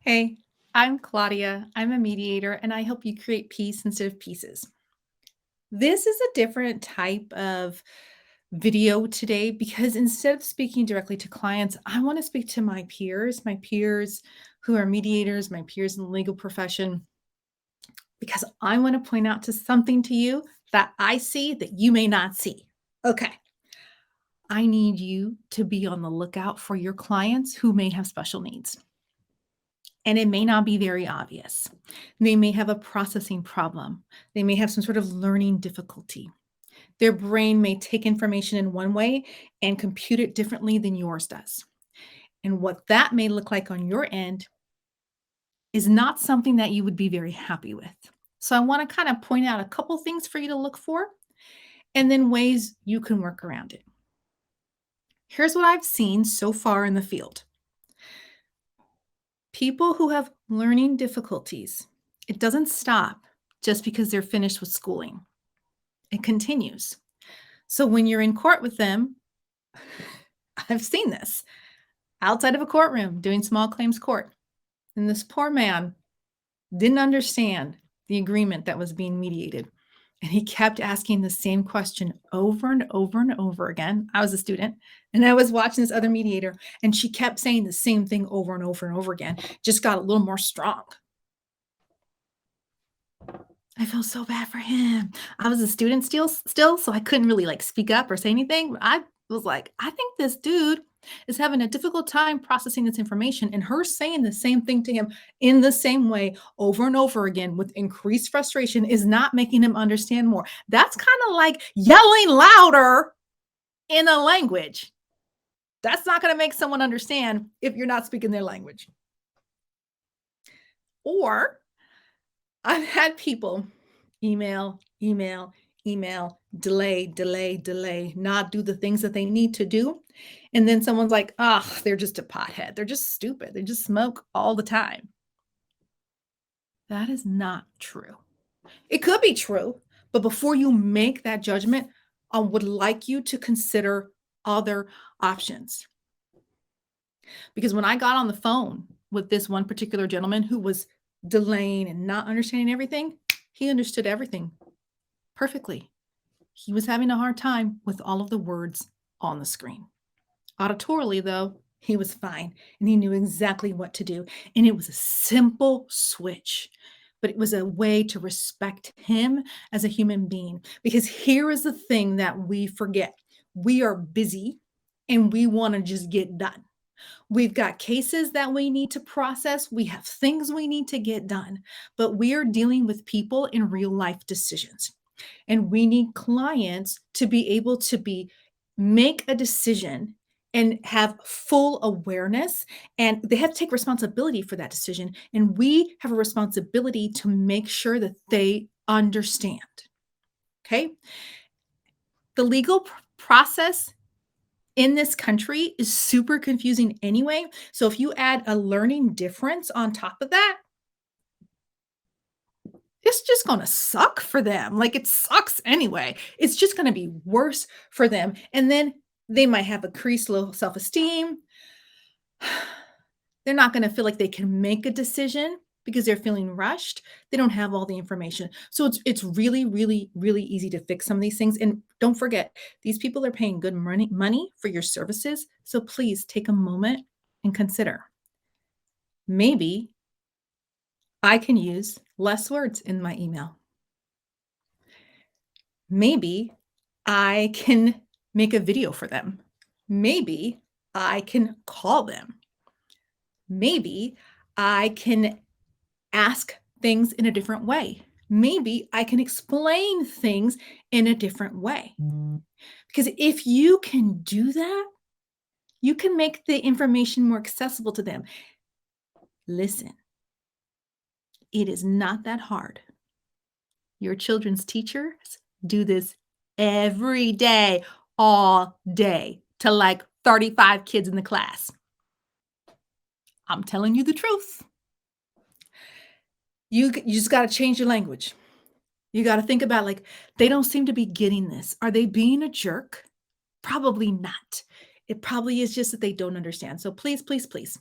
Hey, I'm Claudia. I'm a mediator and I help you create peace instead of pieces. This is a different type of video today because instead of speaking directly to clients, I want to speak to my peers who are mediators, my peers in the legal profession, because I want to point out to something to you that I see that you may not see. Okay. I need you to be on the lookout for your clients who may have special needs. And it may not be very obvious. They may have a processing problem. They may have some sort of learning difficulty. Their brain may take information in one way and compute it differently than yours does. And what that may look like on your end is not something that you would be very happy with. So I want to kind of point out a couple things for you to look for and then ways you can work around it. Here's what I've seen so far in the field. People who have learning difficulties, it doesn't stop just because they're finished with schooling. It continues. So when you're in court with them, I've seen this outside of a courtroom doing small claims court. And this poor man didn't understand the agreement that was being mediated. And he kept asking the same question over and over and over again. I was a student and I was watching this other mediator, and she kept saying the same thing over and over and over again, just got a little more strong. I feel so bad for him. I was a student still, so I couldn't really like speak up or say anything. But I was like, I think this dude is having a difficult time processing this information, and her saying the same thing to him in the same way over and over again with increased frustration is not making him understand more. That's kind of like yelling louder in a language. That's not going to make someone understand if you're not speaking their language. Or I've had people email, delay, not do the things that they need to do. And then someone's like, oh, they're just a pothead. They're just stupid. They just smoke all the time. That is not true. It could be true, but before you make that judgment, I would like you to consider other options. Because when I got on the phone with this one particular gentleman who was delaying and not understanding everything, he understood everything perfectly. He was having a hard time with all of the words on the screen. Auditorily, though, he was fine and he knew exactly what to do. And it was a simple switch, but it was a way to respect him as a human being. Because here is the thing that we forget: we are busy and we want to just get done. We've got cases that we need to process. We have things we need to get done, but we are dealing with people in real life decisions. And we need clients to be able to make a decision and have full awareness, and they have to take responsibility for that decision, and we have a responsibility to make sure that they understand. Okay? The legal process in this country is super confusing anyway. So if you add a learning difference on top of that, it's just going to suck for them. Like, it sucks anyway. It's just going to be worse for them. And then they might have increased low self esteem. They're not going to feel like they can make a decision because they're feeling rushed. They don't have all the information. So it's really, really, really easy to fix some of these things. And don't forget, these people are paying good money for your services. So please take a moment and consider, maybe I can use less words in my email. Maybe I can make a video for them. Maybe I can call them. Maybe I can ask things in a different way. Maybe I can explain things in a different way. Because if you can do that, you can make the information more accessible to them. Listen, it is not that hard. Your children's teachers do this every day, all day, to like 35 kids in the class. I'm telling you the truth. You just got to change your language. You got to think about, like, they don't seem to be getting this. Are they being a jerk? Probably not. It probably is just that they don't understand. So please, please, please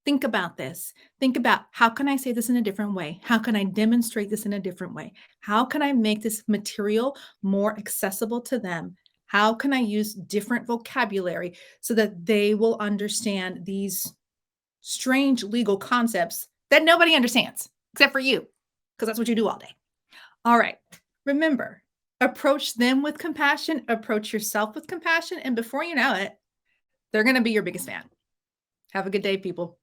Think about this. Think about, how can I say this in a different way? How can I demonstrate this in a different way? How can I make this material more accessible to them? How can I use different vocabulary so that they will understand these strange legal concepts that nobody understands except for you, because that's what you do all day. All right. Remember, approach them with compassion, approach yourself with compassion, and before you know it, they're going to be your biggest fan. Have a good day, people.